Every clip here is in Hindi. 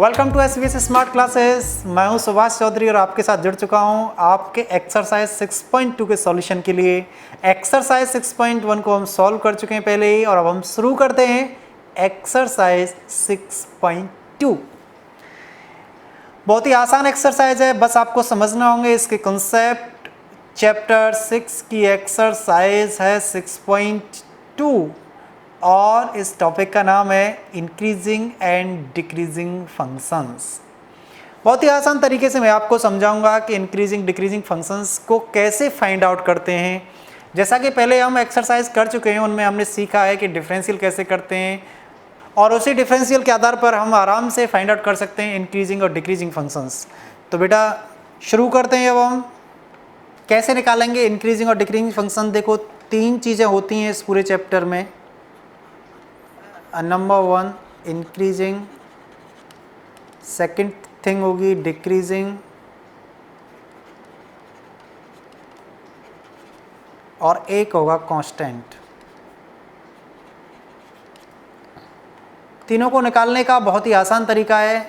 Welcome to SVS smart classes. मैं हूं सुभाष चौधरी और आपके साथ जुड़ चुका हूं आपके एक्सरसाइज 6.2 के सॉल्यूशन के लिए। एक्सरसाइज 6.1 को हम सॉल्व कर चुके हैं पहले ही और अब हम शुरू करते हैं एक्सरसाइज 6.2। बहुत ही आसान एक्सरसाइज है, बस आपको समझना होंगे इसके कॉन्सेप्ट। चैप्टर 6 की एक्सरसाइज है 6.2 और इस टॉपिक का नाम है इंक्रीजिंग एंड डिक्रीजिंग फंक्शंस। बहुत ही आसान तरीके से मैं आपको समझाऊंगा कि इंक्रीजिंग डिक्रीजिंग फंक्शंस को कैसे फाइंड आउट करते हैं। जैसा कि पहले हम एक्सरसाइज कर चुके हैं, उनमें हमने सीखा है कि डिफरेंशियल कैसे करते हैं और उसी डिफरेंशियल के आधार पर हम आराम से फाइंड आउट कर सकते हैं इंक्रीजिंग और डिक्रीजिंग फंक्शंस। तो बेटा शुरू करते हैं। अब हम कैसे निकालेंगे इंक्रीजिंग और डिक्रीजिंग फंक्शन। देखो, तीन चीज़ें होती हैं इस पूरे चैप्टर में। नंबर 1 इंक्रीजिंग, सेकंड थिंग होगी डिक्रीजिंग और एक होगा कांस्टेंट। तीनों को निकालने का बहुत ही आसान तरीका है।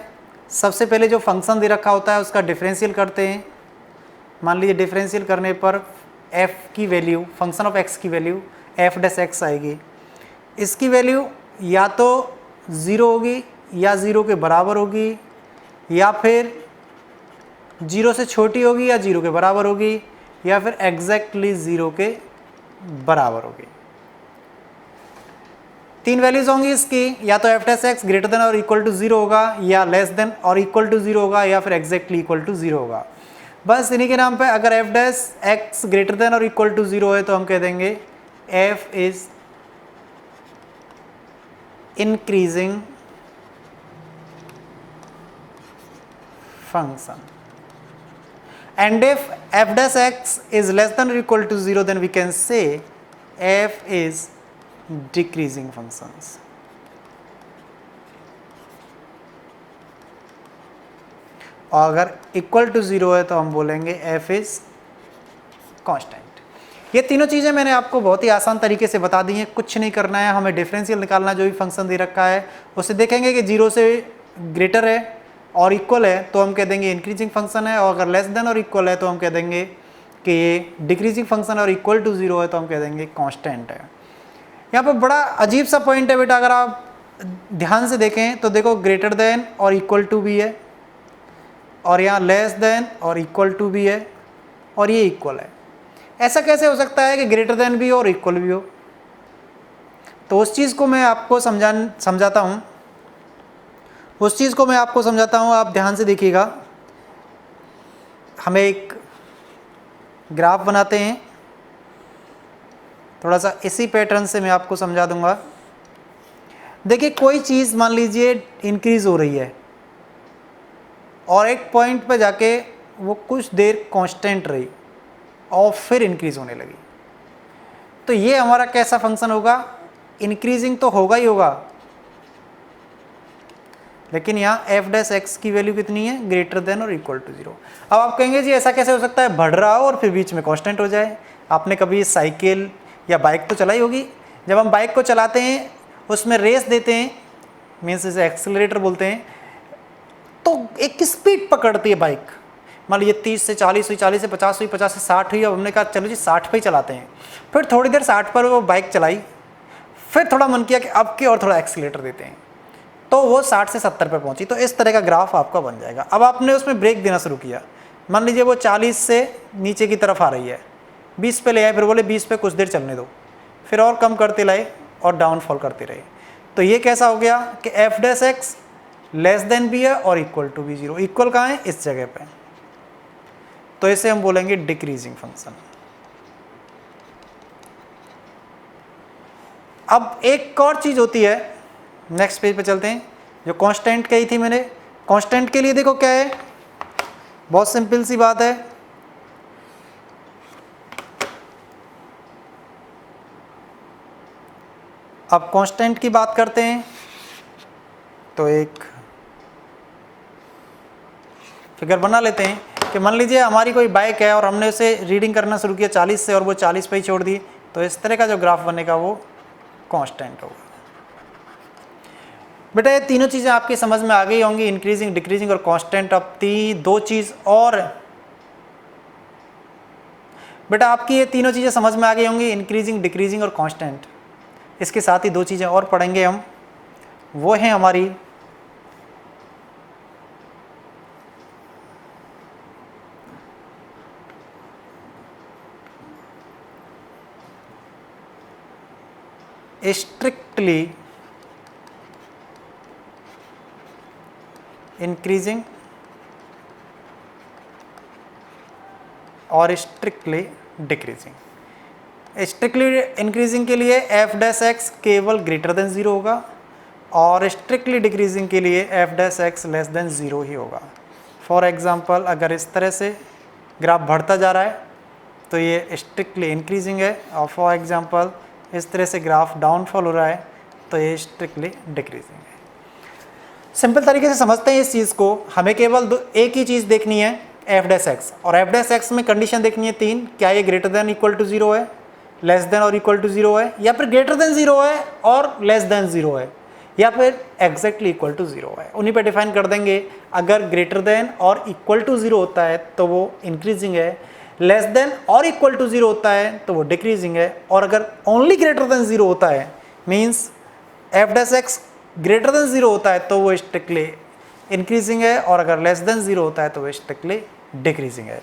सबसे पहले जो फंक्शन दे रखा होता है उसका डिफरेंशियल करते हैं। मान लीजिए डिफरेंशियल करने पर f की वैल्यू, फंक्शन ऑफ x की वैल्यू f डैश x आएगी। इसकी वैल्यू या तो 0 होगी या 0 के बराबर होगी या फिर 0 से छोटी होगी या 0 के बराबर होगी या फिर एग्जैक्टली 0 के बराबर होगी। तीन वैल्यूज होंगी इसकी, या तो f dash x greater than और इक्वल टू 0 होगा या लेस देन और इक्वल टू 0 होगा या फिर एग्जैक्टली इक्वल टू 0 होगा। बस इन्हीं के नाम पे अगर f dash x greater than और इक्वल टू 0 है तो हम कह देंगे f is increasing function, and if f dash x is less than or equal to 0 then we can say f is decreasing functions. और अगर इक्वल टू 0 है तो हम बोलेंगे f is constant। ये तीनों चीज़ें मैंने आपको बहुत ही आसान तरीके से बता दी हैं। कुछ नहीं करना है, हमें डिफरेंशियल निकालना। जो भी फंक्शन दे रखा है उसे देखेंगे कि 0 से ग्रेटर है और इक्वल है तो हम कह देंगे इंक्रीजिंग फंक्शन है, और अगर लेस देन और इक्वल है तो हम कह देंगे कि ये डिक्रीजिंग फंक्शन है, और इक्वल टू 0 है तो हम कह देंगे कांस्टेंट है। यहाँ पर बड़ा अजीब सा पॉइंट है बेटा, अगर आप ध्यान से देखें तो देखो ग्रेटर देन और इक्वल टू भी है और यहाँ लेस देन और इक्वल टू भी है और ये इक्वल है। ऐसा कैसे हो सकता है कि ग्रेटर देन भी हो और इक्वल भी हो? तो उस चीज़ को मैं आपको समझाता हूँ। आप ध्यान से देखिएगा। हमें एक ग्राफ बनाते हैं, थोड़ा सा इसी पैटर्न से मैं आपको समझा दूंगा। देखिए, कोई चीज़ मान लीजिए इंक्रीज हो रही है और एक पॉइंट पे जाके वो कुछ देर कांस्टेंट रही और फिर इंक्रीज होने लगी, तो ये हमारा कैसा फंक्शन होगा? इंक्रीजिंग तो होगा ही होगा, लेकिन यहाँ f डैश x की वैल्यू कितनी है? ग्रेटर देन और इक्वल टू 0। अब आप कहेंगे जी ऐसा कैसे हो सकता है, बढ़ रहा हो और फिर बीच में कांस्टेंट हो जाए? आपने कभी साइकिल या बाइक तो चलाई होगी। जब हम बाइक को चलाते हैं, उसमें रेस देते हैं, मीन्स इसे एक्सेलरेटर बोलते हैं, तो एक स्पीड पकड़ती है बाइक। मान लीजिए 30 से 40 हुई, 40 से 50 हुई, 50 से 60 हुई। अब हमने कहा चलो जी 60 पे ही चलाते हैं। फिर थोड़ी देर 60 पर वो बाइक चलाई, फिर थोड़ा मन किया कि अब की और थोड़ा एक्सीलेटर देते हैं, तो वो 60 से 70 पे पहुंची। तो इस तरह का ग्राफ आपका बन जाएगा। अब आपने उसमें ब्रेक देना शुरू किया, मान लीजिए वो 40 से नीचे की तरफ आ रही है, 20 पे ले आए, फिर बोले 20 पे कुछ देर चलने दो, फिर और कम करते लाए और डाउनफॉल करते रहे। तो ये कैसा हो गया कि f dash x less than भी है और इक्वल टू भी 0। इक्वल कहाँ है? इस जगह पे। तो इसे हम बोलेंगे डिक्रीजिंग फंक्शन। अब एक और चीज होती है, नेक्स्ट पेज पे चलते हैं, जो कांस्टेंट कही थी मैंने। कांस्टेंट के लिए देखो क्या है, बहुत सिंपल सी बात है। अब कांस्टेंट की बात करते हैं तो एक फिगर बना लेते हैं कि मान लीजिए हमारी कोई बाइक है और हमने उसे रीडिंग करना शुरू किया 40 से और वो 40 पे ही छोड़ दी, तो इस तरह का जो ग्राफ बनेगा वो कांस्टेंट होगा। बेटा ये तीनों चीज़ें आपकी समझ में आ गई होंगी, इंक्रीजिंग, डिक्रीजिंग और कांस्टेंट। अब दो चीज़ और बेटा आपकी ये तीनों चीज़ें समझ में आ गई होंगी, इंक्रीजिंग, डिक्रीजिंग और कांस्टेंट। इसके साथ ही दो चीज़ें और पढ़ेंगे हम, वो है हमारी स्ट्रिक्टली इंक्रीजिंग और स्ट्रिक्टली डिक्रीजिंग। स्ट्रिक्टली इंक्रीजिंग के लिए एफ डैश एक्स केवल ग्रेटर देन ज़ीरो होगा और स्ट्रिक्टली डिक्रीजिंग के लिए f dash x less than zero ही होगा। फॉर एग्जांपल अगर इस तरह से ग्राफ बढ़ता जा रहा है तो ये स्ट्रिक्टली इंक्रीजिंग है, और फॉर एग्जांपल इस तरह से ग्राफ डाउनफॉल हो रहा है तो ये स्ट्रिक्टली डिक्रीजिंग है। सिंपल तरीके से समझते हैं इस चीज़ को। हमें केवल एक ही चीज़ देखनी है, एफ डैश एक्स, और एफ डैश एक्स में कंडीशन देखनी है तीन। क्या ये greater than equal to zero है, लेस देन और इक्वल टू जीरो है, या फिर ग्रेटर देन जीरो है और लेस देन जीरो है, या फिर एग्जैक्टली इक्वल टू जीरो है। उन्हीं पे डिफाइन कर देंगे। अगर ग्रेटर देन और इक्वल टू जीरो होता है तो वो इंक्रीजिंग है, लेस देन और इक्वल टू जीरो होता है तो वो डिक्रीजिंग है, और अगर ओनली ग्रेटर देन जीरो होता है means F dash x greater than zero होता है तो वो स्ट्रिक्टली इंक्रीजिंग है, और अगर लेस देन जीरो होता है तो वो स्ट्रिक्टली डिक्रीजिंग है।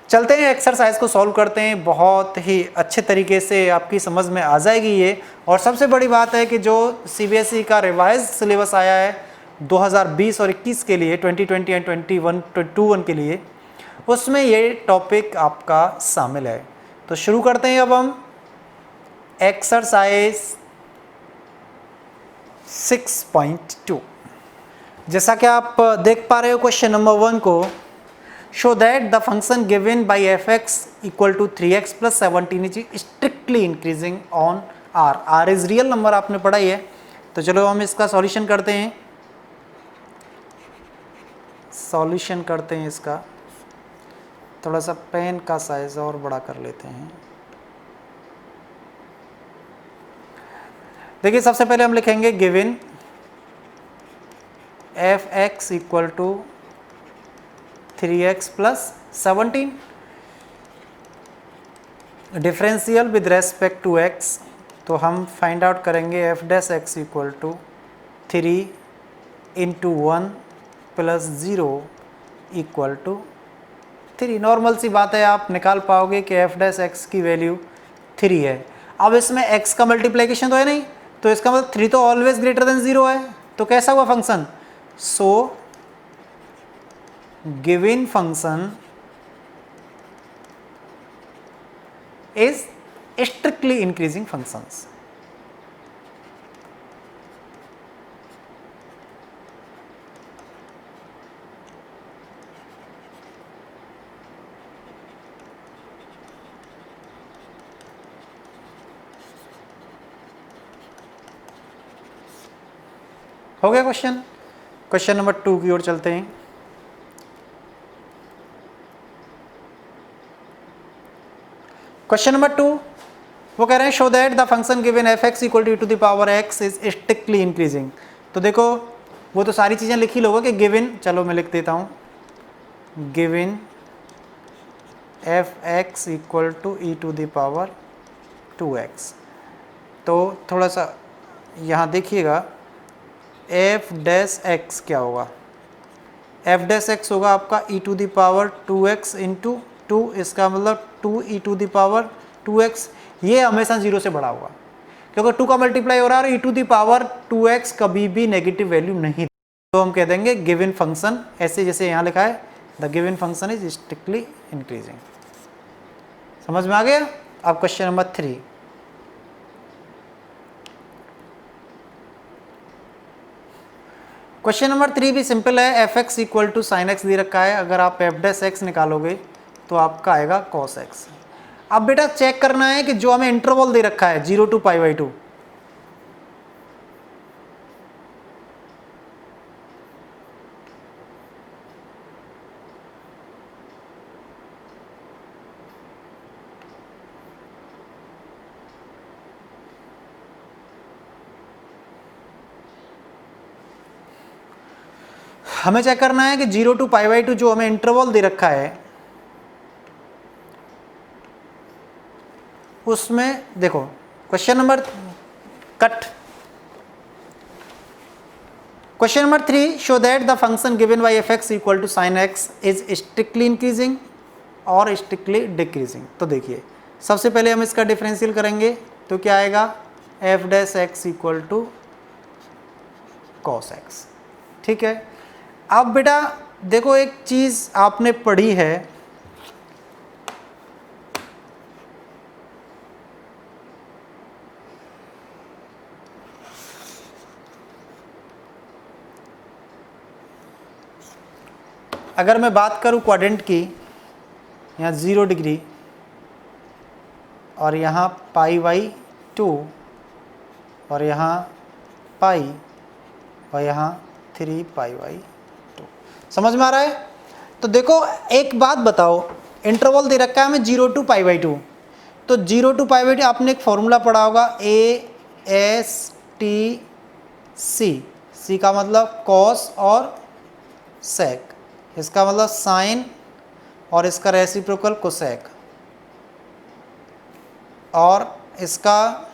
चलते हैं एक्सरसाइज को सॉल्व करते हैं। बहुत ही अच्छे तरीके से आपकी समझ में आ जाएगी ये। और सबसे बड़ी बात है कि जो सीबीएसई का रिवाइज सिलेबस आया है 2020 और 21 के लिए, 2020 एंड 21 के लिए, उसमें ये टॉपिक आपका शामिल है। तो शुरू करते हैं अब हम एक्सरसाइज 6.2। जैसा कि आप देख पा रहे हो क्वेश्चन नंबर 1 को, show that the function given by f x equal to 3x plus 17 is strictly increasing on R. R is real number, आपने पढ़ा ही है। तो चलो हम इसका सॉल्यूशन करते हैं। इसका थोड़ा सा पेन का साइज और बड़ा कर लेते हैं। देखिए सबसे पहले हम लिखेंगे given f x equal to 3x plus 17, differential with respect to x। तो हम फाइंड आउट करेंगे f dash x equal to 3 into 1 plus 0 equal to 3। Normal सी बात है, आप निकाल पाओगे कि एफ डैश एक्स की वैल्यू 3 है। अब इसमें x का मल्टीप्लिकेशन तो है नहीं, तो इसका मतलब 3 तो ऑलवेज ग्रेटर देन 0 है। तो कैसा हुआ function? So given function is strictly increasing functions। हो गया क्वेश्चन। क्वेश्चन नंबर 2 की ओर चलते हैं। क्वेश्चन नंबर 2 वो कह रहे हैं show that the function given f x equal to the power x is strictly increasing. तो देखो वो तो सारी चीज़ें लिखी लोगे कि गिवन, चलो मैं लिख देता हूँ, given f x equal to e to the power 2x। तो थोड़ा सा यहाँ देखिएगा, एफ डैश एक्स क्या होगा? एफ डैश एक्स होगा आपका e to the power 2x into 2, इसका मतलब 2 ई टू द पावर 2x। ये हमेशा 0 से बड़ा होगा क्योंकि 2 का मल्टीप्लाई हो रहा है और ई टू द पावर 2x कभी भी नेगेटिव वैल्यू नहीं। तो हम कह देंगे गिवन फंक्शन, ऐसे जैसे यहाँ लिखा है, the given function is strictly increasing. समझ में आ गया? अब क्वेश्चन नंबर 3। क्वेश्चन नंबर 3 भी सिंपल है। F x equal to sine x दे रखा है। अगर आप एफ डैश एक्स निकालोगे तो आपका आएगा कॉस एक्स। अब बेटा चेक करना है कि जो हमें इंटरवल दे रखा है 0 टू π/2, हमें चेक करना है कि 0 to π/2 जो हमें इंटरवल दे रखा है उसमें देखो question number 3 show that the function given by f(x) equal to sin x is strictly increasing और स्ट्रिक्टली डिक्रीजिंग। तो देखिए सबसे पहले हम इसका डिफरेंशियल करेंगे तो क्या आएगा f(x) equal to cos x। ठीक है, अब बेटा देखो एक चीज आपने पढ़ी है, अगर मैं बात करूं क्वाड्रेंट की, यहाँ 0 डिग्री और यहाँ π/2 और यहाँ पाई और यहाँ 3π/2, समझ में आ रहा है? तो देखो एक बात बताओ, इंटरवल दे रखा है हमें 0 to π/2, तो 0 to π/2 आपने एक फॉर्मूला पढ़ा होगा ASTC, सी का मतलब कॉस और सेक, इसका मतलब साइन और इसका रेसिप्रोकल कोसेक और इसका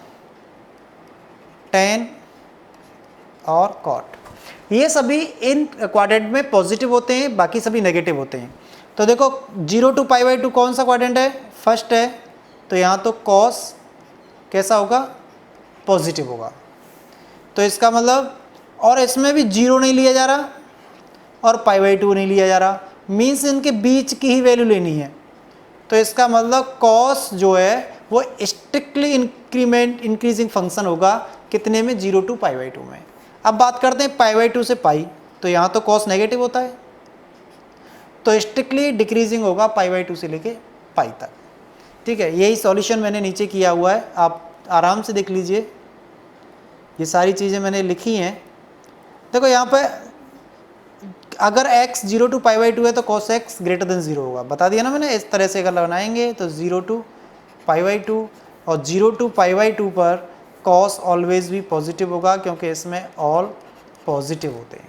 टेन और कॉट। ये सभी इन क्वाड्रेंट में पॉजिटिव होते हैं, बाकी सभी नेगेटिव होते हैं। तो देखो 0 to π/2 कौन सा क्वाड्रेंट है? फर्स्ट है, तो यहाँ तो कॉस कैसा होगा? पॉजिटिव होगा। तो इसका मतलब, और इसमें भी 0 नहीं लिया जा रहा और π/2 नहीं लिया जा रहा, मीन्स इनके बीच की ही वैल्यू लेनी है। तो इसका मतलब कॉस जो है वो स्ट्रिक्टली इंक्रीजिंग फंक्शन होगा कितने में? 0 to π/2 में। अब बात करते हैं π/2 से पाई, तो यहाँ तो कॉस नेगेटिव होता है, तो स्ट्रिक्टली डिक्रीजिंग होगा π/2 से लेके पाई तक। ठीक है, यही सॉल्यूशन मैंने नीचे किया हुआ है, आप आराम से देख लीजिए, ये सारी चीज़ें मैंने लिखी हैं। देखो यहाँ पे अगर x 0 to π/2 है तो cos x ग्रेटर देन 0 होगा, बता दिया ना मैंने। इस तरह से अगर बनाएंगे तो 0 to π/2 और 0 to π/2 पर cos ऑलवेज भी पॉजिटिव होगा क्योंकि इसमें ऑल पॉजिटिव होते हैं।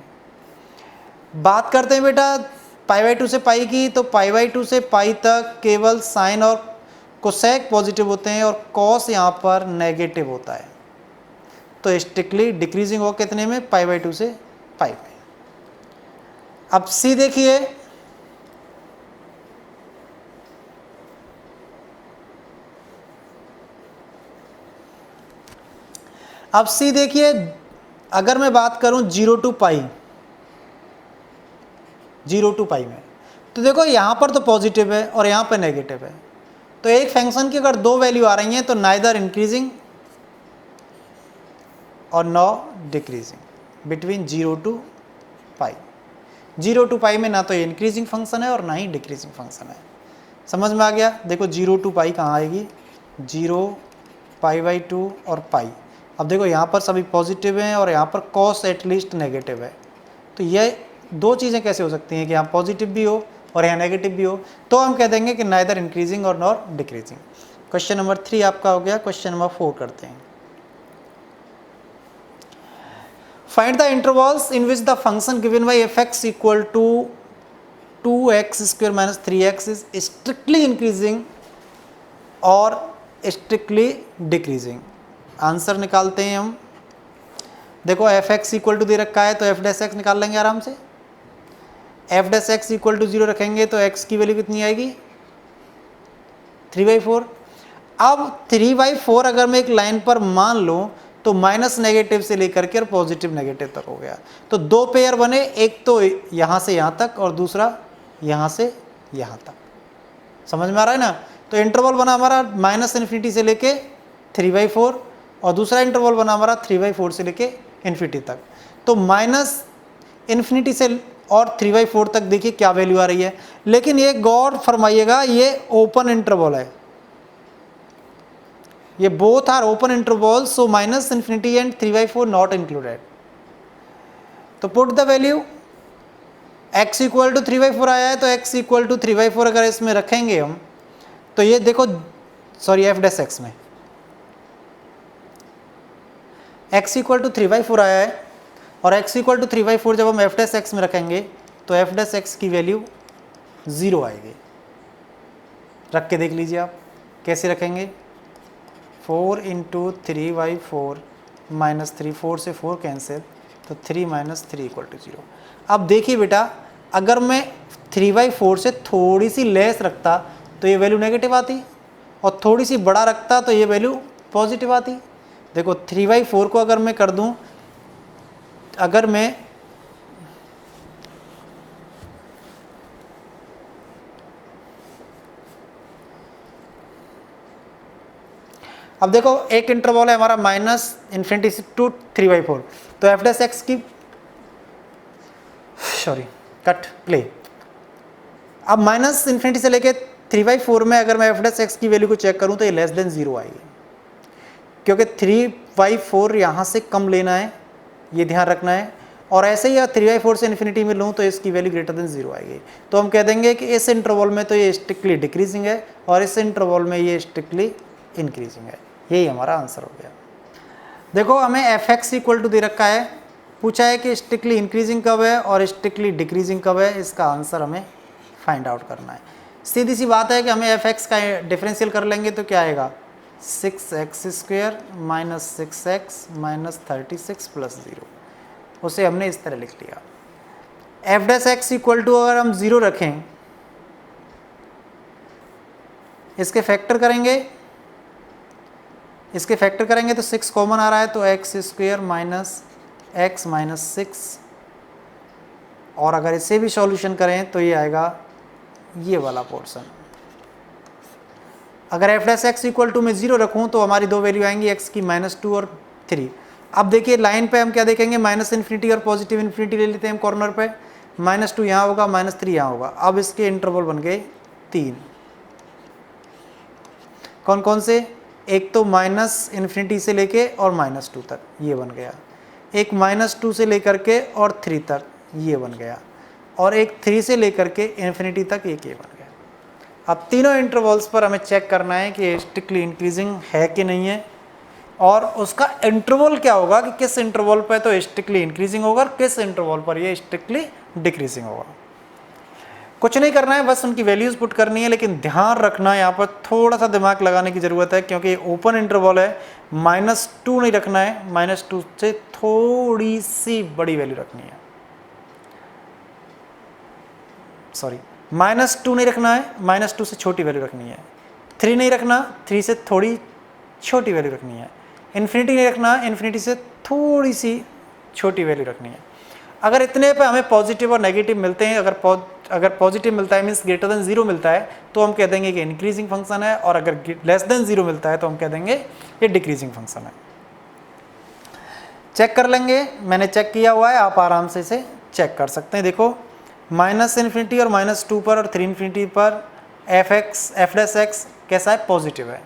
बात करते हैं बेटा π/2 से पाई की, तो π/2 से पाई तक केवल साइन और कोसेक पॉजिटिव होते हैं और cos यहाँ पर नेगेटिव होता है, तो स्ट्रिक्टली डिक्रीजिंग होगा कितने में? π/2 से पाई में। अब सी देखिए, अब सी देखिए, अगर मैं बात करूं 0 to π, 0 to π में, तो देखो यहां पर तो पॉजिटिव है और यहां पर नेगेटिव है, तो एक फंक्शन की अगर दो वैल्यू आ रही हैं तो नाइदर इंक्रीजिंग और no decreasing between 0 to π। 0 to π में ना तो ये इंक्रीजिंग फंक्शन है और ना ही डिक्रीजिंग फंक्शन है। समझ में आ गया? देखो 0 to π कहाँ आएगी? 0 π/2 और पाई। अब देखो यहाँ पर सभी पॉजिटिव हैं और यहाँ पर कॉस एटलीस्ट नेगेटिव है, तो ये दो चीज़ें कैसे हो सकती हैं कि यहाँ पॉजिटिव भी हो और यहाँ नेगेटिव भी हो? तो हम कह देंगे कि नाइदर इंक्रीजिंग और नॉर डिक्रीजिंग। क्वेश्चन नंबर 3 आपका हो गया। क्वेश्चन नंबर 4 करते हैं। Find the intervals in which the function given by f(x) equal to 2x² minus 3x is strictly increasing और strictly decreasing। आंसर निकालते हैं हम। देखो f(x) इक्वल टू दे रखा है तो f(x) निकाल लेंगे आराम से। f(x) इक्वल टू 0 रखेंगे तो x की वैल्यू कितनी आएगी? 3/4। अब 3/4 अगर मैं एक लाइन पर मान लूँ तो माइनस नेगेटिव से लेकर के और पॉजिटिव नेगेटिव तक हो गया, तो दो पेयर बने, एक तो यहाँ से यहाँ तक और दूसरा यहाँ से यहाँ तक। समझ में आ रहा है ना? तो इंटरवल बना हमारा -∞ से लेके 3/4 और दूसरा इंटरवल बना हमारा 3/4 से लेके इन्फिनिटी तक। तो -∞ से और 3/4 तक देखिए क्या वैल्यू आ रही है, लेकिन ये गौर फरमाइएगा ये ओपन इंटरवल है, ये both are open interval, so -∞ and 3/4 not included. तो put the value, x equal to 3/4 आया है तो x इक्वल टू 3/4 अगर इसमें रखेंगे हम तो ये देखो, सॉरी f(x) में x इक्वल टू 3/4 आया है और x इक्वल टू 3/4 जब हम एफ डैश एक्स में रखेंगे तो एफ डैश एक्स की वैल्यू 0 आएगी। रख के देख लीजिए आप कैसे रखेंगे। 4 इंटू 3/4 माइनस 3, 4 से 4 कैंसिल, तो 3 माइनस 3 इक्वल टू 0। अब देखिए बेटा, अगर मैं 3/4 से थोड़ी सी लेस रखता तो ये वैल्यू नेगेटिव आती, और थोड़ी सी बड़ा रखता तो ये वैल्यू पॉजिटिव आती। देखो 3/4 को अगर मैं कर दूं, अगर मैं अब देखो एक इंटरवल है हमारा माइनस इन्फिनिटी से टू 3/4, तो एफ डैश एक्स की कट प्ले। अब माइनस इन्फिनिटी से लेके 3/4 में अगर मैं एफ डैश एक्स की वैल्यू को चेक करूं तो ये लेस देन 0 आएगी, क्योंकि 3/4 यहाँ से कम लेना है, ये ध्यान रखना है। और ऐसे ही 3/4 से इन्फिनिटी में लूँ तो इसकी वैल्यू ग्रेटर देन 0 आएगी। तो हम कह देंगे कि इस इंटरवल में तो ये स्ट्रिक्टली डिक्रीजिंग है और इस इंटरवल में ये स्ट्रिक्टली इंक्रीजिंग है। यही हमारा आंसर हो गया। देखो हमें एफ एक्स इक्वल टू दे रखा है, पूछा है कि स्ट्रिक्टली इंक्रीजिंग कब है और स्ट्रिक्टली डिक्रीजिंग कब है, इसका आंसर हमें फाइंड आउट करना है। सीधी सी बात है कि हमें एफ एक्स का डिफरेंशियल कर लेंगे तो क्या आएगा, 6x² minus 6x minus 36 plus 0। उसे हमने इस तरह लिख लिया। F dash x equal to अगर हम 0 रखें, इसके फैक्टर करेंगे, तो 6 कॉमन आ रहा है, तो x² माइनस x माइनस 6, और अगर इसे भी सॉल्यूशन करें तो ये आएगा ये वाला पोर्शन। अगर f dash x equal to में 0 रखूँ तो हमारी दो वैल्यू आएंगी x की -2 और 3। अब देखिए लाइन पे हम क्या देखेंगे, माइनस इन्फिनिटी और पॉजिटिव इन्फिनिटी ले लेते हैं हम कॉर्नर पे। -2 यहाँ होगा, -3 यहाँ होगा। अब इसके इंटरवल बन गए 3। कौन कौन से, एक तो माइनस इन्फिनिटी से लेके और -2 तक, ये बन गया। एक -2 से लेकर के और 3 तक, ये बन गया। और एक 3 से लेकर के इन्फिनिटी तक, एक ये बन गया। अब तीनों इंटरवल्स पर हमें चेक करना है कि स्ट्रिक्टली इंक्रीजिंग है कि नहीं है, और उसका इंटरवल क्या होगा कि किस इंटरवल पर तो स्ट्रिक्टली इंक्रीजिंग होगा और किस इंटरवल पर ये स्ट्रिक्टली डिक्रीजिंग होगा। कुछ नहीं करना है, बस उनकी वैल्यूज पुट करनी है। लेकिन ध्यान रखना है, यहाँ पर थोड़ा सा दिमाग लगाने की ज़रूरत है, क्योंकि ओपन इंटरवल है। -2 नहीं रखना है, -2 से थोड़ी सी बड़ी वैल्यू रखनी है, सॉरी -2 नहीं रखना है, -2 से छोटी वैल्यू रखनी है। 3 नहीं रखना, 3 से थोड़ी छोटी वैल्यू रखनी है। इन्फिनिटी नहीं रखना, इन्फिनिटी से थोड़ी सी छोटी वैल्यू रखनी है। अगर इतने पे हमें पॉजिटिव और नेगेटिव मिलते हैं, अगर पॉजिटिव मिलता है मीन्स ग्रेटर देन 0 मिलता है, तो हम कह देंगे कि इंक्रीजिंग फंक्शन है, और अगर लेस देन 0 मिलता है तो हम कह देंगे ये डिक्रीजिंग फंक्शन है। चेक कर लेंगे, मैंने चेक किया हुआ है, आप आराम से इसे चेक कर सकते हैं। देखो -इन्फिनिटी और -2 पर और 3 इन्फिनिटी पर एफ डैश एक्स कैसा है, पॉजिटिव है।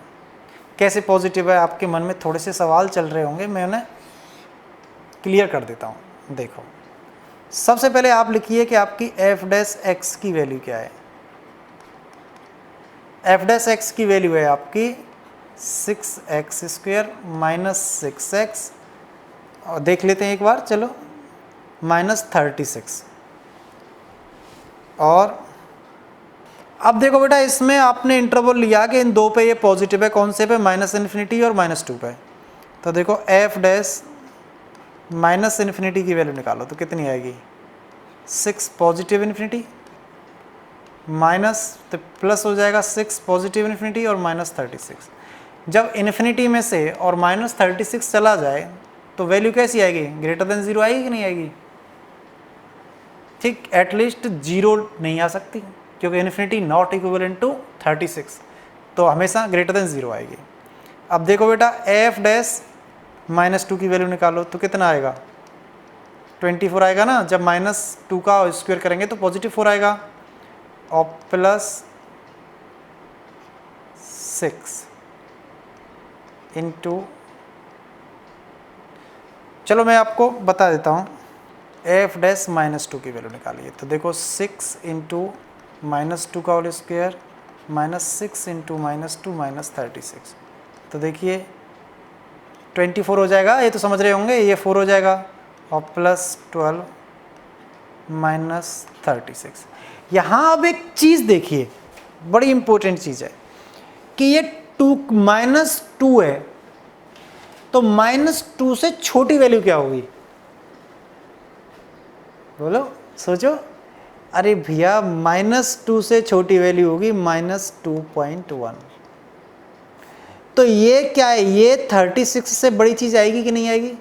कैसे पॉजिटिव है, आपके मन में थोड़े से सवाल चल रहे होंगे, मैं उन्हें क्लियर कर देता हूँ। देखो सबसे पहले आप लिखिए कि आपकी एफ डैश एक्स की वैल्यू क्या है। एफ डैश एक्स की वैल्यू है आपकी 6x² माइनस 6x, और देख लेते हैं एक बार, चलो -36। और अब देखो बेटा, इसमें आपने इंटरवल लिया कि इन दो पे ये पॉजिटिव है, कौन से पे, -इन्फिनिटी और -2 पे। तो देखो एफ डैश -इन्फिनिटी की वैल्यू निकालो तो कितनी आएगी, 6 पॉजिटिव इन्फिनिटी माइनस, तो प्लस हो जाएगा 6 पॉजिटिव इन्फिनिटी और -36। जब इन्फिनिटी में से और -36 चला जाए तो वैल्यू कैसी आएगी, ग्रेटर देन 0 आएगी कि नहीं आएगी। ठीक, एटलीस्ट 0 नहीं आ सकती, क्योंकि इन्फिनिटी नॉट इक्विवेलेंट टू 36, तो हमेशा ग्रेटर देन 0 आएगी। अब देखो बेटा, एफ डैश -2 की वैल्यू निकालो तो कितना आएगा, 24 आएगा ना। जब -2 का स्क्वायर करेंगे तो +4 आएगा, और प्लस 6 इंटू, चलो मैं आपको बता देता हूँ, एफ डैश -2 की वैल्यू निकालिए तो देखो 6 इंटू -2 का होल स्क्वायर -6 इंटू -2 -36, तो देखिए 24 हो जाएगा। ये तो समझ रहे होंगे, ये 4 हो जाएगा और +12 -36। यहाँ अब एक चीज़ देखिए, बड़ी इंपॉर्टेंट चीज़ है कि ये -2 है, तो -2 से छोटी वैल्यू क्या होगी? बोलो, सोचो। अरे भैया, -2 से छोटी वैल्यू होगी -2.1। तो ये क्या है? ये 36 से बड़ी चीज आएगी कि नहीं आएगी?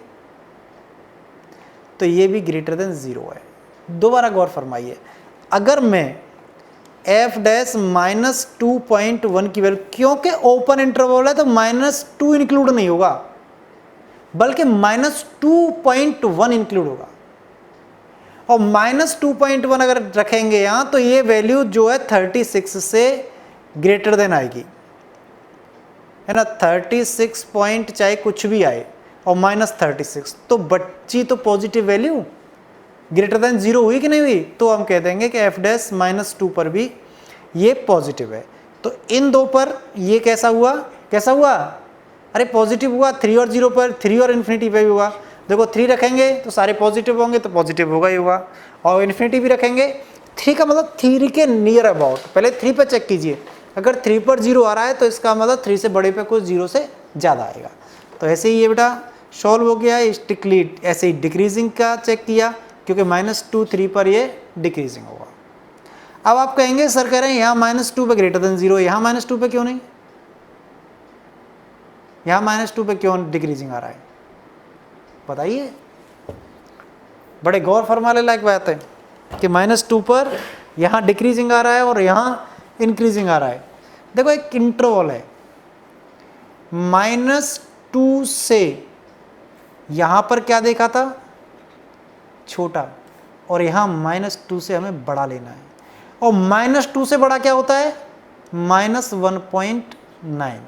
तो ये भी ग्रेटर देन 0 है। दोबारा गौर फरमाइए, अगर मैं f डैश -2.1 की वैल्यू, क्योंकि ओपन इंटरवल है तो -2 इंक्लूड नहीं होगा, बल्कि -2.1 इंक्लूड होगा। और -2.1 अगर रखेंगे यहां तो ये वैल्यू जो है 36 से ग्रेटर देन आएगी, है ना। 36 पॉइंट चाहे कुछ भी आए और -36, तो बच्ची तो पॉजिटिव वैल्यू ग्रेटर देन 0 हुई कि नहीं हुई? तो हम कह देंगे कि f डैश -2 पर भी ये पॉजिटिव है। तो इन दो पर ये कैसा हुआ? कैसा हुआ? अरे पॉजिटिव हुआ। 3 और 0 पर, 3 और इन्फिनिटी पे भी हुआ। देखो 3 रखेंगे तो सारे पॉजिटिव होंगे, तो पॉजिटिव होगा ही होगा। और इन्फिनिटी भी रखेंगे, 3 का मतलब 3 के नियर अबाउट। पहले 3 पर चेक कीजिए, अगर 3 पर 0 आ रहा है तो इसका मतलब 3 से बड़े पे कुछ 0 से ज़्यादा आएगा। तो ऐसे ही ये बेटा सॉल्व हो गया है। स्ट्रिक्टली ऐसे ही डिक्रीजिंग का चेक किया, क्योंकि -2 3 पर ये डिक्रीजिंग होगा। अब आप कहेंगे सर कह रहे हैं यहाँ -2 पे ग्रेटर देन 0, यहाँ -2 पे क्यों नहीं? यहाँ -2 पे क्यों डिक्रीजिंग आ रहा है? बताइए। बड़े गौर फरमाने लायक बात है कि -2 पर यहाँ डिक्रीजिंग आ रहा है और यहाँ इंक्रीजिंग आ रहा है। देखो एक इंटरवल है, -2 से यहाँ पर क्या देखा था? छोटा, और यहाँ -2 से हमें बड़ा लेना है। और -2 से बड़ा क्या होता है? -1.9।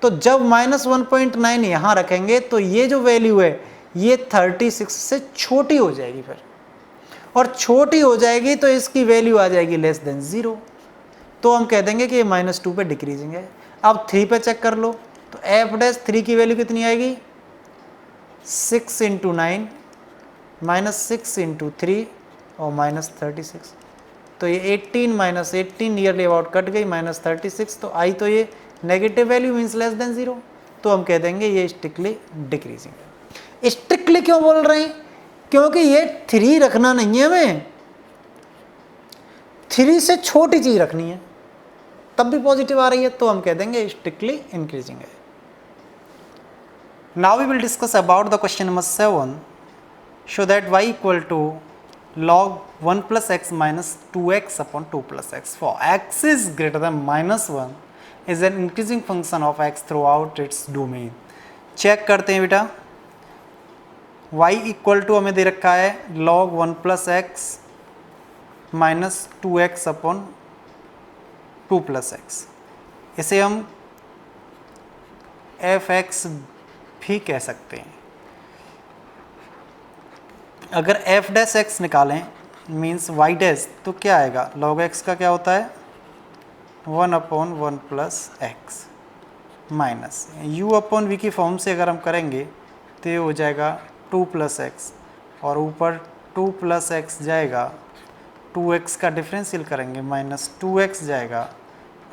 तो जब -1.9 यहाँ रखेंगे तो ये जो वैल्यू है ये 36 से छोटी हो जाएगी फिर, और छोटी हो जाएगी तो इसकी वैल्यू आ जाएगी लेस देन 0। तो हम कह देंगे कि ये -2 पे डिक्रीजिंग है। अब 3 पे चेक कर लो, तो f डैश 3 की वैल्यू कितनी आएगी? 6 × 9 -6 × 3 और -36। तो ये 18 -18 नियरली अबाउट कट गई, -36। तो आई तो ये negative value means less than 0। तो हम कह देंगे ये स्ट्रिक्टली डिक्रीजिंग है। स्ट्रिक्टली क्यों बोल रहे हैं? क्योंकि ये 3 रखना नहीं है हमें, 3 से छोटी चीज रखनी है, तब भी पॉजिटिव आ रही है, तो हम कह देंगे स्ट्रिक्टली इंक्रीजिंग है। Now we will discuss about the question number 7. Show that y equal to log 1 plus x minus 2x upon 2 plus x. For x is greater than -1 is an increasing function of x throughout its domain. Check करते हैं बेटा, y इक्वल टू हमें दे रखा है log 1 plus x minus 2x upon 2 plus x. इसे हम f(x) भी कह सकते हैं। अगर f डैश x निकालें मीन्स y डैश, तो क्या आएगा? log x का क्या होता है? 1/1 प्लस x माइनस u/v की फॉर्म से अगर हम करेंगे तो ये हो जाएगा 2 प्लस एक्स, और ऊपर 2 प्लस एक्स जाएगा, 2x का डिफरेंशियल करेंगे -2x जाएगा,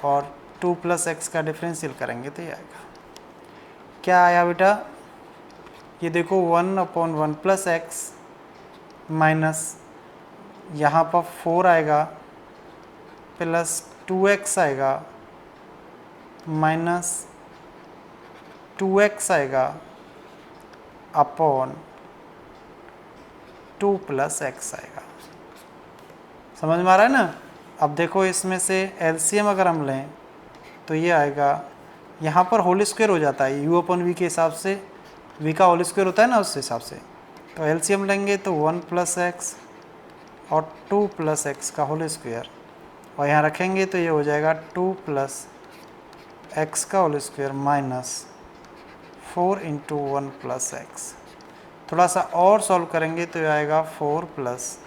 और 2 प्लस एक्स का डिफरेंशियल करेंगे तो ये आएगा। क्या आया बेटा? ये देखो 1/1 प्लस एक्स माइनस यहाँ पर 4 आएगा, प्लस 2x आएगा, माइनस 2x आएगा, अपॉन 2 प्लस एक्स आएगा। समझ में आ रहा है ना? अब देखो इसमें से एलसीएम अगर हम लें तो ये आएगा, यहाँ पर होल स्क्वायर हो जाता है u/v के हिसाब से, v का होल स्क्वायर होता है ना, उस हिसाब से। तो एलसीएम लेंगे तो 1 प्लस एक्स और 2 प्लस एक्स का होल स्क्वायर, और यहाँ रखेंगे तो ये हो जाएगा 2 प्लस एक्स का whole square minus 4 × 1 plus x. थोड़ा सा और सॉल्व करेंगे तो ये आएगा 4 plus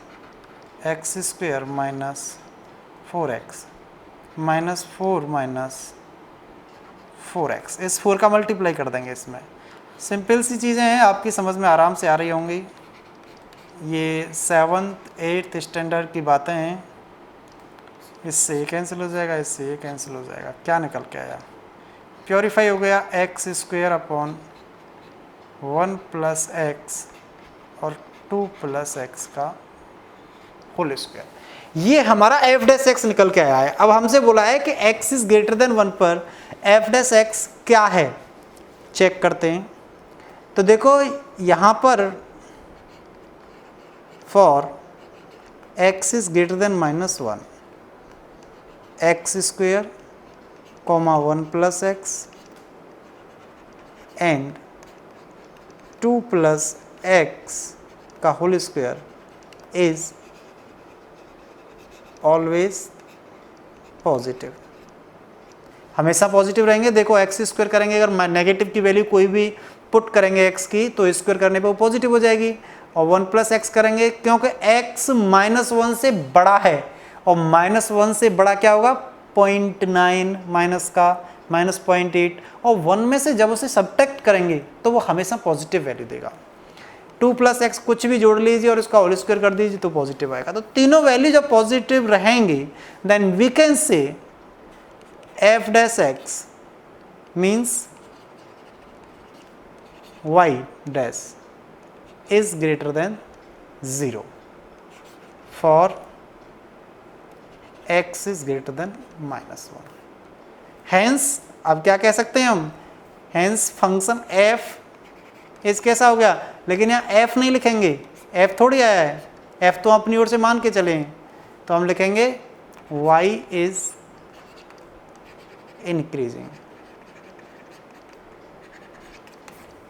x square minus 4x minus 4 minus 4x। इस 4 का मल्टीप्लाई कर देंगे इसमें। सिंपल सी चीज़ें हैं, आपकी समझ में आराम से आ रही होंगी। ये 7th 8th स्टैंडर्ड की बातें हैं, इससे ये कैंसिल हो जाएगा, इससे ये कैंसिल हो जाएगा, क्या निकल के आया, प्योरीफाई हो गया x square upon 1 plus x और 2 प्लस एक्स का होल स्क्वायर। ये हमारा एफ डैश एक्स निकल के आया है। अब हमसे बोला है कि एक्स इज ग्रेटर देन 1 पर एफ डैश एक्स क्या है, चेक करते हैं। तो देखो यहाँ पर for x is greater than -1 x square comma 1 plus x and 2 plus x का whole square is always positive, हमेशा पॉजिटिव रहेंगे। देखो एक्स स्क्वायर करेंगे, अगर नेगेटिव की वैल्यू कोई भी पुट करेंगे एक्स की तो स्क्वायर करने पे वो पॉजिटिव हो जाएगी। और 1 प्लस एक्स करेंगे क्योंकि एक्स -1 से बड़ा है, और -1 से बड़ा क्या होगा 0.9 माइनस का -0.8, और 1 में से जब उसे सब्ट्रैक्ट करेंगे तो वो हमेशा पॉजिटिव वैल्यू देगा। 2 प्लस एक्स कुछ भी जोड़ लीजिए और इसका होल स्क्वायर कर दीजिए तो पॉजिटिव आएगा। तो तीनों वैल्यू जब पॉजिटिव रहेंगी then we can say f dash x means y dash is greater than 0 for x is greater than -1। hence अब क्या कह सकते हैं हम, hence फंक्शन f इस कैसा हो गया, लेकिन यहाँ f नहीं लिखेंगे, f थोड़ी आया है, f तो अपनी ओर से मान के चले, तो हम लिखेंगे y is increasing,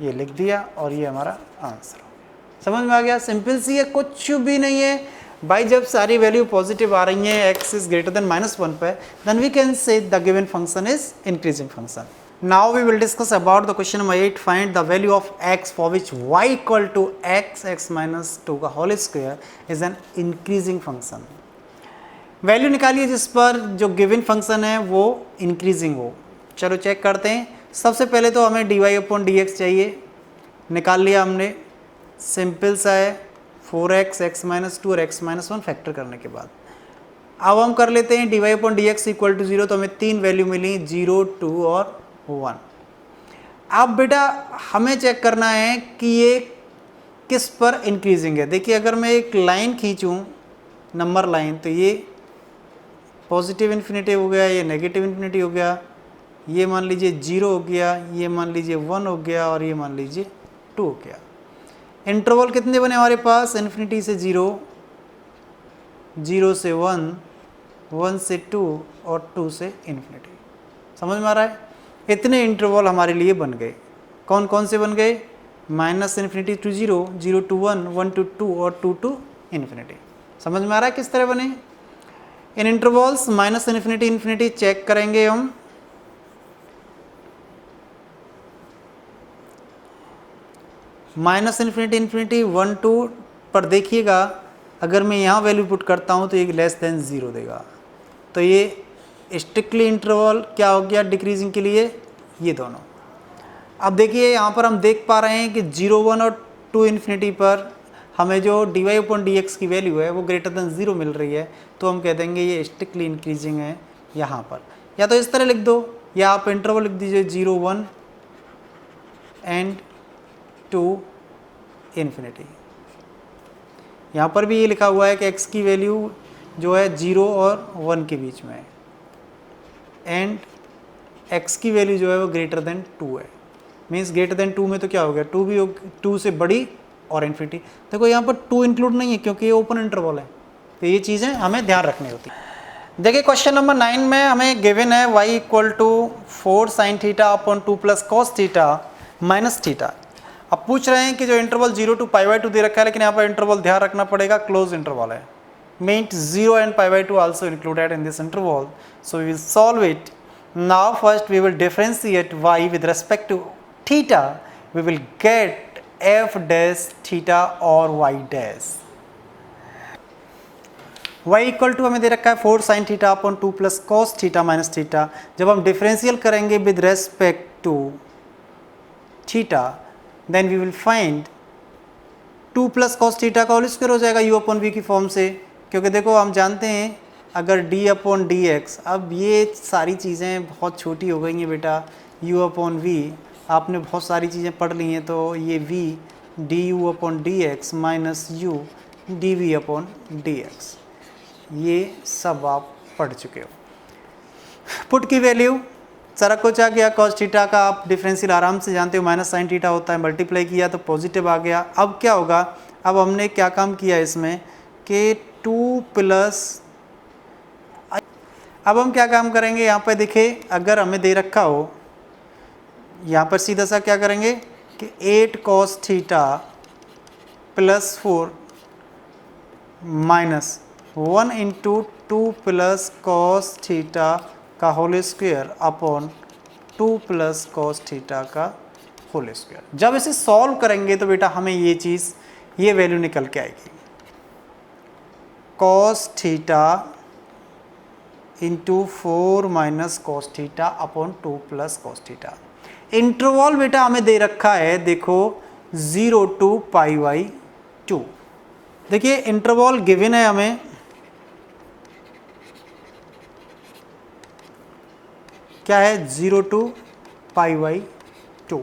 ये लिख दिया और ये हमारा आंसर। समझ में आ गया, सिंपल सी है, कुछ भी नहीं है भाई। जब सारी वैल्यू पॉजिटिव आ रही हैं x इज ग्रेटर देन -1 पे, then we can say the given function is increasing function. Now we will discuss about the question number 8, find the value of x for which y equal to x -2 का whole square is an increasing function. Value निकालिए जिस पर जो गिवन फंक्शन है वो इंक्रीजिंग हो। चलो चेक करते हैं। सबसे पहले तो हमें dy/dx चाहिए, निकाल लिया हमने, सिंपल सा है, 4x x -2 और x -1 फैक्टर करने के बाद। अब हम कर लेते हैं dy/dx इक्वल टू 0, तो हमें 3 वैल्यू मिली 0, 2 और 1। अब बेटा हमें चेक करना है कि ये किस पर इंक्रीजिंग है। देखिए अगर मैं एक लाइन खींचूँ, नंबर लाइन, तो ये पॉजिटिव इन्फिनिटी हो गया, ये नेगेटिव इन्फिनिटी हो गया, ये मान लीजिए 0 हो गया, ये मान लीजिए 1 हो गया और ये मान लीजिए 2 हो गया। इंटरवल कितने बने हमारे पास, इन्फिनिटी से 0, 0 से 1, 1 से 2 और 2 से इन्फिनिटी। समझ में आ रहा है, इतने इंटरवल हमारे लिए बन गए। कौन कौन से बन गए, -इन्फिनिटी टू 0, 0 to 1, 1 to 2 और 2 to इन्फिनिटी। समझ में आ रहा है किस तरह बने इन इंटरवल्स। -इन्फिनिटी इन्फिनिटी चेक करेंगे हम, -इन्फिनिटी इन्फिनिटी 1 2 पर देखिएगा, अगर मैं यहाँ वैल्यू पुट करता हूँ तो ये लेस देन 0 देगा, तो ये स्ट्रिक्टली इंटरवल क्या हो गया डिक्रीजिंग के लिए, ये दोनों। अब देखिए यहाँ पर हम देख पा रहे हैं कि 0, 1 और 2 इन्फिनिटी पर हमें जो dy/dx की वैल्यू है वो ग्रेटर देन 0 मिल रही है, तो हम कह देंगे ये स्ट्रिक्टली इंक्रीजिंग है यहाँ पर। या तो इस तरह लिख दो, या आप इंटरवल लिख दीजिए 0, 1 एंड 2 इन्फिनिटी। यहाँ पर भी ये लिखा हुआ है कि x की वैल्यू जो है 0 और 1 के बीच में है, एंड x की वैल्यू जो है वो ग्रेटर देन 2 है। मीन्स ग्रेटर देन 2 में तो क्या हो गया, 2 भी 2 से बड़ी और इन्फिनिटी। देखो यहाँ पर 2 इंक्लूड नहीं है क्योंकि ये ओपन इंटरवल है, तो ये चीज़ें हमें ध्यान रखनी होती है। देखिए क्वेश्चन नंबर 9 में हमें गिवन है y equal to 4 sin θ upon 2 plus cos θ minus θ। अब पूछ रहे हैं कि जो इंटरवल 0 to π/2 दे रखा है, लेकिन यहाँ पर इंटरवल ध्यान रखना पड़ेगा क्लोज इंटरवल है, means 0 and π/2 also included in this interval. So we will solve it. Now first we will differentiate y with respect to θ, we will get f dash θ और y dash. y equal to हमें दे रखा है 4 sin θ upon 2 plus cos θ minus θ। जब हम डिफरेंशियल करेंगे with respect to θ, then we will find 2 plus cos theta का होल स्क्वायर हो जाएगा u अपॉन वी की फॉर्म से, क्योंकि देखो हम जानते हैं अगर d अपॉन डी एक्स, अब ये सारी चीज़ें बहुत छोटी हो गई हैं बेटा, u अपॉन वी आपने बहुत सारी चीज़ें पढ़ ली हैं, तो ये v d u upon d x minus u d v upon d x, ये सब आप पढ़ चुके हो। पुट की वैल्यू सारा कुछ आ गया, कॉस थीटा का आप डिफरेंशियल आराम से जानते हो माइनस साइन थीटा होता है, मल्टीप्लाई किया तो पॉजिटिव आ गया। अब क्या होगा, अब हमने क्या काम किया इसमें कि 2 प्लस, अब हम क्या काम करेंगे यहाँ पे देखिए, अगर हमें दे रखा हो यहाँ पर सीधा सा क्या करेंगे कि 8 cos theta plus 4 minus 1 into 2 plus cos theta का whole square upon 2 plus cos theta का होल स्क्वायर। जब इसे सॉल्व करेंगे तो बेटा हमें ये चीज़, ये वैल्यू निकल के आएगी, cos theta into 4 minus cos theta upon 2 plus cos theta. Interval बेटा हमें दे रखा है, देखो 0 टू पाई बाई 2। देखिए इंटरवल गिवन है हमें, क्या है 0 to pi by 2,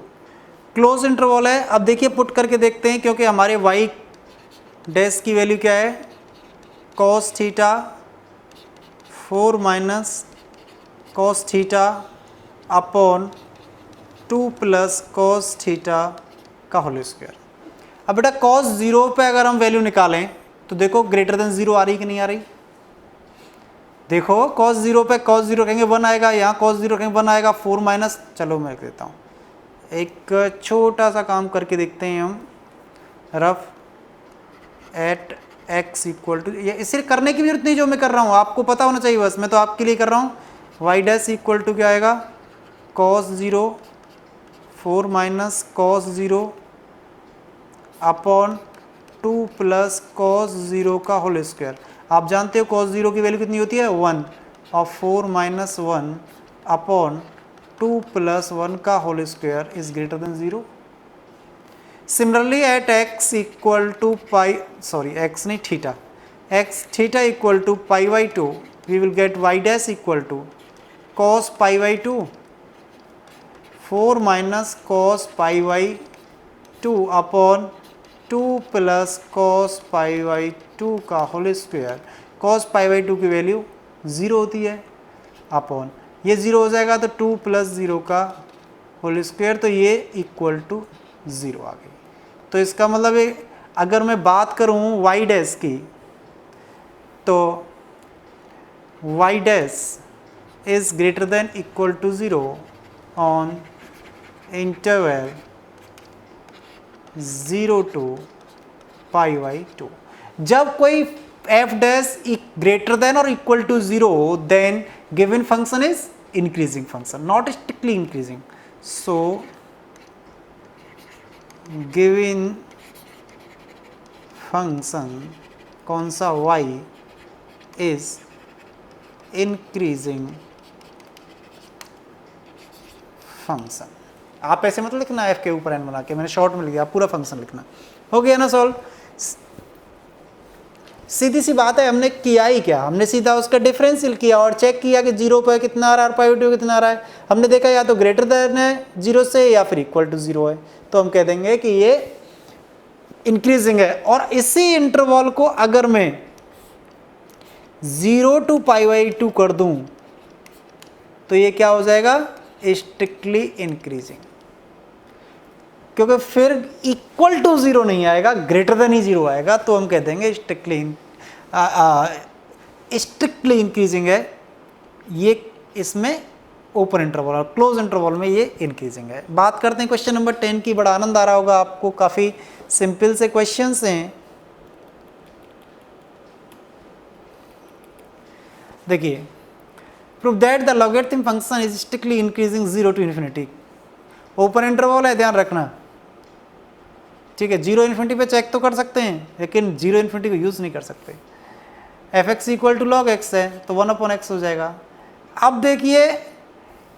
close interval है। अब देखिए पुट करके देखते हैं, क्योंकि हमारे वाई डैश की वैल्यू क्या है, cos theta 4 minus cos theta upon 2 plus cos theta का होल स्क्वायर। अब बेटा कॉस 0 पे अगर हम वैल्यू निकालें तो देखो ग्रेटर देन 0 आ रही कि नहीं आ रही, देखो कॉस 0 पे कॉस 0 कहेंगे 1 आएगा, यहाँ कॉस 0 कहेंगे 1 आएगा, 4 माइनस, चलो मैं देता हूँ एक छोटा सा काम करके देखते हैं हम, rough at x equal to, ये इसे करने की जरूरत नहीं जो मैं कर रहा हूँ, आपको पता होना चाहिए बस, मैं तो आपके लिए कर रहा हूँ। y डैश इक्वल टू क्या आएगा, cos 0 4 minus cos 0 upon 2 plus cos 0 का होल स्क्वायर। आप जानते हो cos 0 की वैल्यू कितनी होती है 1, और 4 माइनस 1 अपॉन 2 प्लस 1 का whole square is greater than 0। Similarly at x equal to pi, sorry x नहीं theta, x theta equal to pi by 2, we will get y dash equal to cos pi by 2 4 minus cos pi by 2 upon 2 plus cos pi by 2 का whole square. Cos pi by 2 की वैल्यू 0 होती है, अपॉन ये 0 हो जाएगा तो 2 प्लस 0 का होल स्क्वायर, तो ये इक्वल टू 0 आ गई। तो इसका मतलब है अगर मैं बात करूँ वाई डैश की, तो y dash is greater than equal to 0 on interval 0 to pi by 2। जब कोई f डैश ग्रेटर देन और equal to 0, then given function is increasing function, not strictly increasing. So given function कौन सा, y इज इंक्रीजिंग फंक्शन। आप ऐसे मत लिखना f के ऊपर n बना के, मैंने शॉर्ट में लिखा, पूरा फंक्शन लिखना। हो गया ना सॉल्व, सीधी सी बात है। हमने किया ही क्या, हमने सीधा उसका डिफरेंशियल किया और चेक किया कि 0 पर कितना आ रहा है और पाई बाई 2 कितना आ रहा है। हमने देखा या तो ग्रेटर देन है 0 से या फिर इक्वल टू 0 है, तो हम कह देंगे कि ये इंक्रीजिंग है। और इसी इंटरवल को अगर मैं 0 टू पाई बाई 2 कर दूं तो ये क्या हो जाएगा, स्ट्रिक्टली इंक्रीजिंग, क्योंकि फिर इक्वल टू 0 नहीं आएगा, ग्रेटर देन ही 0 आएगा, तो हम कह देंगे स्ट्रिक्टली इंक्रीजिंग है। ये इसमें ओपन इंटरवल और क्लोज इंटरवल में ये इंक्रीजिंग है। बात करते हैं क्वेश्चन नंबर 10 की। बड़ा आनंद आ रहा होगा आपको, काफ़ी सिंपल से क्वेश्चंस हैं। देखिए, prove that the logarithm function is strictly increasing 0 to infinity. Open interval है, ध्यान रखना, ठीक है। 0 इन्फिनिटी पे चेक तो कर सकते हैं, लेकिन 0 इन्फिनिटी को यूज़ नहीं कर सकते। F x equal to log x है तो 1 अपॉन एक्स हो जाएगा। अब देखिए,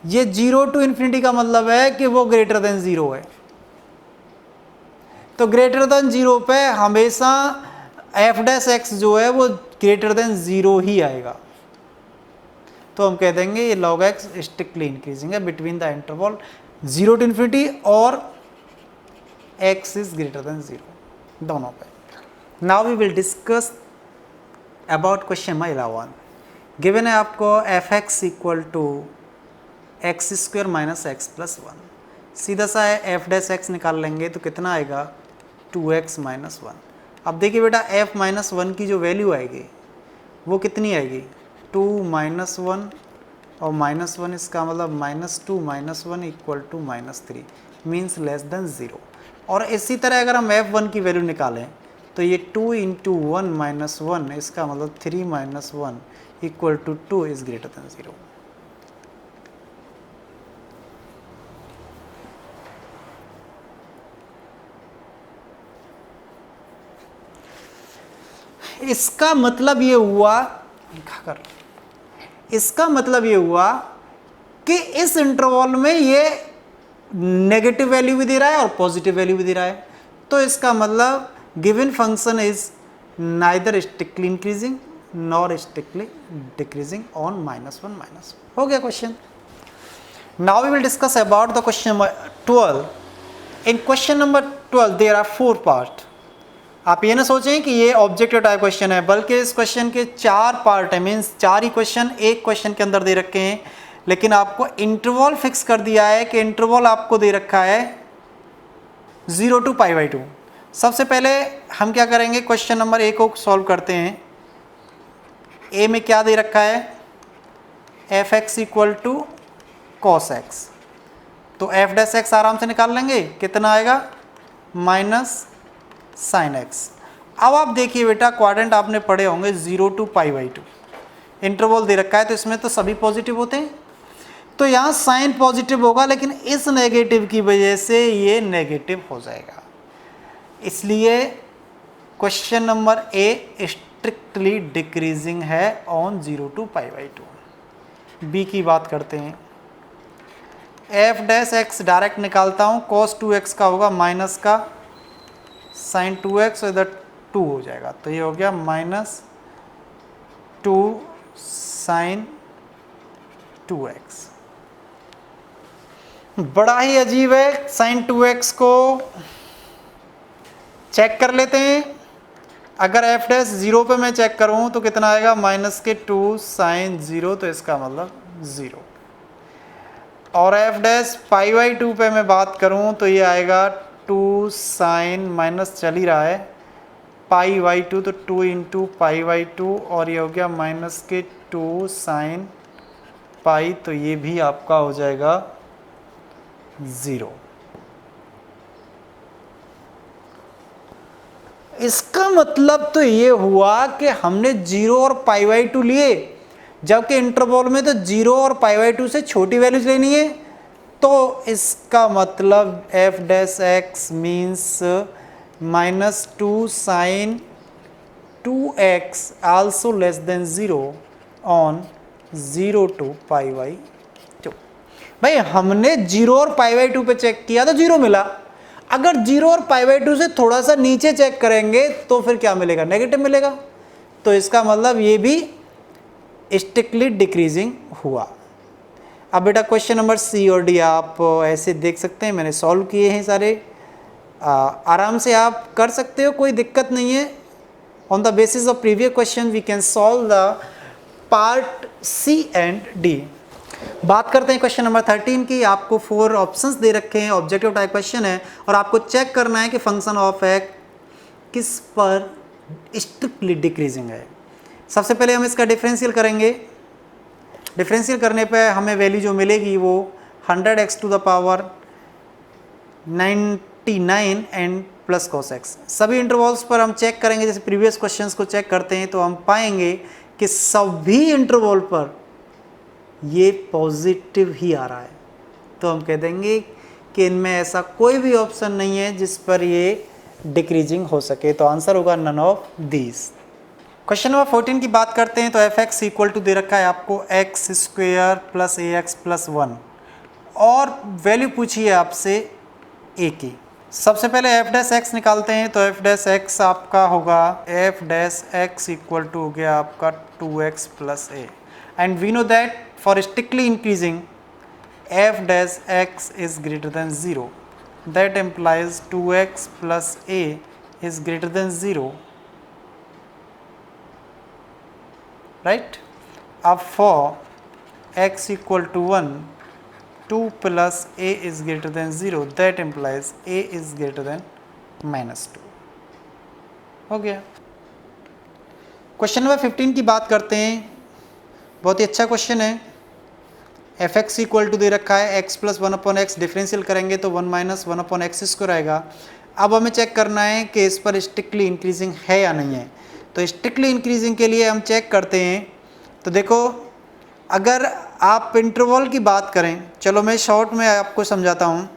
ये 0 टू इन्फिनिटी का मतलब है कि वो ग्रेटर देन 0 है। तो ग्रेटर देन 0 पे हमेशा एफ डैश एक्स जो है वो ग्रेटर देन 0 ही आएगा। तो हम कह देंगे ये log x स्ट्रिक्टली इंक्रीजिंग है between the interval 0 to infinity और x इज ग्रेटर देन 0 दोनों पे। Now we will discuss about question number 11। Given है आपको f x equal to x square minus x plus 1। सीधा सा है एफ डैश एक्स निकाल लेंगे तो कितना आएगा 2x माइनस 1। अब देखिए बेटा f माइनस 1 की जो वैल्यू आएगी वो कितनी आएगी 2 माइनस 1 और माइनस 1, इसका मतलब minus 2 minus 1 equal to minus 3 means less than 0। और इसी तरह अगर हम f1 की वैल्यू निकालें तो ये 2 इंटू 1 माइनस 1, इसका मतलब 3 minus 1 equal to 2 is greater than 0। इसका मतलब ये हुआ कि इस इंटरवल में ये नेगेटिव वैल्यू भी दे रहा है और पॉजिटिव वैल्यू भी दे रहा है। तो इसका मतलब given function is neither strictly increasing nor strictly decreasing on -1 -1। हो गया question. Now we will discuss about the question number 12। In question number 12 there are 4 part. आप ये ना सोचें कि ये ऑब्जेक्टिव टाइप क्वेश्चन है, बल्कि इस क्वेश्चन के 4 पार्ट है, मीन्स 4 ही क्वेश्चन एक क्वेश्चन के अंदर दे रखे हैं। लेकिन आपको इंटरवल फिक्स कर दिया है कि इंटरवल आपको दे रखा है 0 to π/2। सबसे पहले हम क्या करेंगे, क्वेश्चन नंबर 1 को सॉल्व करते हैं। ए में क्या दे रखा है f x equal to cos x, तो एफ डैश एक्स आराम से निकाल लेंगे, कितना आएगा माइनस साइन एक्स। अब आप देखिए बेटा क्वाड्रेंट आपने पढ़े होंगे 0 to π/2, इंटरवल दे रखा है तो इसमें तो सभी पॉजिटिव होते हैं, तो यहाँ साइन पॉजिटिव होगा, लेकिन इस नेगेटिव की वजह से ये नेगेटिव हो जाएगा। इसलिए question number A strictly decreasing है ऑन 0 to π/2। बी की बात करते हैं। एफ डैश एक्स डायरेक्ट निकालता हूँ, cos 2x का होगा माइनस का साइन 2x और इधर 2 हो जाएगा, तो ये हो गया माइनस 2 साइन 2x। बड़ा ही अजीब है, साइन 2x को चेक कर लेते हैं। अगर एफ डैश 0 पे मैं चेक करूं तो कितना आएगा माइनस के 2 साइन 0, तो इसका मतलब 0। और एफ डैश π/2 पे मैं बात करूं तो ये आएगा 2 साइन, माइनस चल ही रहा है, π/2 तो 2 इंटू π/2 और ये हो गया माइनस के 2 साइन पाई, तो ये भी आपका हो जाएगा 0। इसका मतलब तो ये हुआ कि हमने 0 और π/2 लिए, जबकि इंटरवल में तो 0 और π/2 से छोटी वैल्यूज लेनी है। तो इसका मतलब f dash x means minus 2 sine 2x also less than 0 on 0 to π/2। भाई हमने 0 और π/2 पे चेक किया तो 0 मिला, अगर 0 और π/2 से थोड़ा सा नीचे चेक करेंगे तो फिर क्या मिलेगा, नेगेटिव मिलेगा। तो इसका मतलब ये भी स्ट्रिक्टली डिक्रीजिंग हुआ। अब बेटा क्वेश्चन नंबर सी और डी आप ऐसे देख सकते हैं, मैंने सॉल्व किए हैं सारे, आराम से आप कर सकते हो, कोई दिक्कत नहीं है। On the basis of previous question we can solve the part C and D. बात करते हैं क्वेश्चन नंबर 13 की। आपको 4 ऑप्शंस दे रखे हैं, ऑब्जेक्टिव टाइप क्वेश्चन है और आपको चेक करना है कि फंक्शन ऑफ एक्स किस पर स्ट्रिक्टली डिक्रीजिंग है। सबसे पहले हम इसका डिफरेंशियल करेंगे। डिफरेंशियल करने पे हमें वैल्यू जो मिलेगी वो 100x to the power 99 and plus cos x. सभी इंटरवल्स पर हम चेक करेंगे, जैसे प्रीवियस क्वेश्चंस को चेक करते हैं तो हम पाएंगे कि सभी इंटरवल पर ये पॉजिटिव ही आ रहा है। तो हम कह देंगे कि इनमें ऐसा कोई भी ऑप्शन नहीं है जिस पर ये डिक्रीजिंग हो सके, तो आंसर होगा none of these. Question number 14 की बात करते हैं तो एफ एक्स इक्वल टू दे रखा है आपको x square plus a x plus 1 और वैल्यू पूछी है आपसे ए की। सबसे पहले एफ डैश एक्स निकालते हैं, तो एफ डैश एक्स आपका होगा f dash x equal to हो गया आपका 2x plus a, and we know that for strictly increasing f dash x is greater than 0, that implies 2x plus a is greater than 0, right. अब for x equal to 1, 2 plus a is greater than 0, that implies a is greater than -2। हो गया। क्वेश्चन नंबर 15 की बात करते हैं, बहुत ही अच्छा क्वेश्चन है। एफ एक्स इक्वल टू दे रखा है x प्लस 1/x, डिफरेंशियल करेंगे तो 1 माइनस 1/x स्क्वायर आएगा। अब हमें चेक करना है कि इस पर स्ट्रिक्टली इंक्रीजिंग है या नहीं है। तो स्ट्रिक्टली इंक्रीजिंग के लिए हम चेक करते हैं। तो देखो, अगर आप इंटरवल की बात करें, चलो मैं शॉर्ट में आपको समझाता हूँ।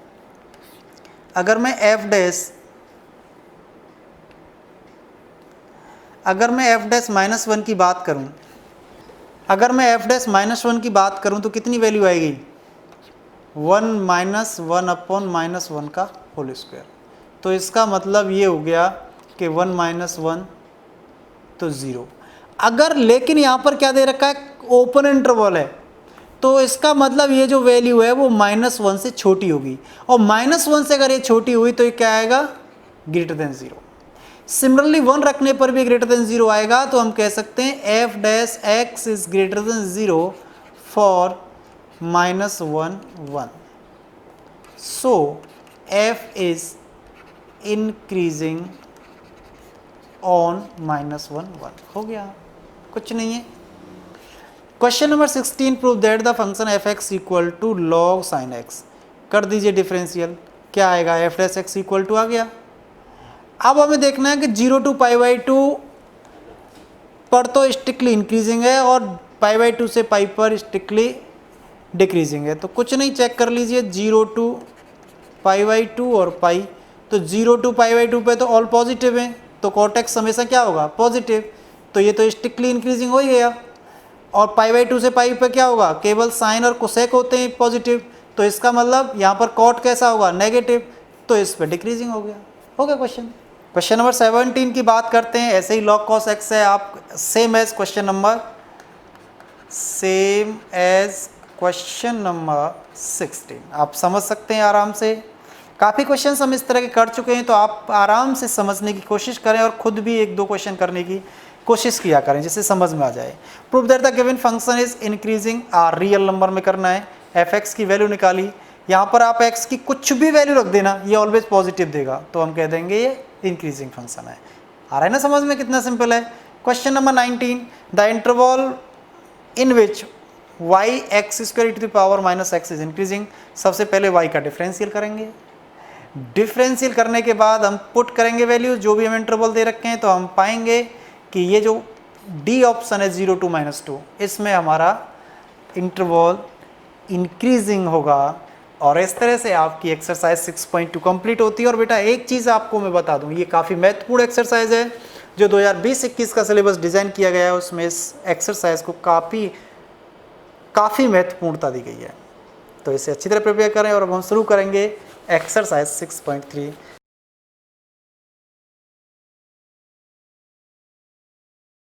अगर मैं एफ डैश माइनस 1 की बात करूँ, अगर मैं एफ डैश माइनस 1 की बात करूँ तो कितनी वैल्यू आएगी? 1 माइनस 1/-1 का होल स्क्वायर। तो इसका मतलब ये हो गया कि 1 माइनस 1 तो 0। अगर लेकिन यहाँ पर क्या दे रखा है, ओपन इंटरवल है, तो इसका मतलब ये जो वैल्यू है वो -1 से छोटी होगी, और -1 से अगर ये छोटी हुई तो ये क्या आएगा? Greater than 0। सिमिलरली 1 रखने पर भी ग्रेटर देन 0 आएगा, तो हम कह सकते हैं f dash x is greater than 0 for -1 1। So f is increasing on -1 1। हो गया, कुछ नहीं है। Question number 16, prove that the function f x equal to log sine x. कर दीजिए डिफरेंशियल, क्या आएगा? F dash x equal to आ गया। अब हमें देखना है कि 0 to π/2 पर तो स्ट्रिक्टली इंक्रीजिंग है और π/2 से पाई पर स्ट्रिक्टली डिक्रीजिंग है। तो कुछ नहीं, चेक कर लीजिए 0 to π/2 और पाई। तो 0 to π/2 पे तो ऑल पॉजिटिव है, तो cot x हमेशा क्या होगा? पॉजिटिव। तो ये तो स्ट्रिक्टली इंक्रीजिंग हो ही गया। और π/2 से पाई पे क्या होगा? केवल साइन और कोसेक होते हैं पॉजिटिव, तो इसका मतलब यहाँ पर cot कैसा होगा? नेगेटिव। तो इस पर डिक्रीजिंग हो गया। हो गया क्वेश्चन। क्वेश्चन नंबर 17 की बात करते हैं। ऐसे ही log cos x है, आप सेम एज क्वेश्चन नंबर 16 आप समझ सकते हैं आराम से। काफ़ी क्वेश्चन हम इस तरह के कर चुके हैं, तो आप आराम से समझने की कोशिश करें और खुद भी 1-2 क्वेश्चन करने की कोशिश किया करें जिससे समझ में आ जाए। Prove that the given function is increasing, real number में करना है। एफ एक्स की वैल्यू निकाली, यहाँ पर आप x की कुछ भी वैल्यू रख देना, ये ऑलवेज पॉजिटिव देगा, तो हम कह देंगे ये इंक्रीजिंग फंक्शन है। आ रहा है ना समझ में? कितना सिंपल है। Question number 19, the interval in which y x² - x is increasing. सबसे पहले y का डिफरेंशियल करेंगे। डिफरेंशियल करने के बाद हम पुट करेंगे वैल्यू, जो भी हम इंटरवल दे रखे हैं, तो हम पाएंगे कि ये जो डी ऑप्शन है 0 to -2, इसमें हमारा इंटरवल इंक्रीजिंग होगा। और इस तरह से आपकी एक्सरसाइज 6.2 कंप्लीट होती है। और बेटा एक चीज़ आपको मैं बता दूं, ये काफ़ी महत्वपूर्ण एक्सरसाइज है जो 2020-21 का सिलेबस डिज़ाइन किया गया है, उसमें इस एक्सरसाइज को काफ़ी महत्वपूर्णता दी गई है। तो इसे अच्छी तरह प्रिपेयर करें और अब हम शुरू करेंगे एक्सरसाइज 6.3।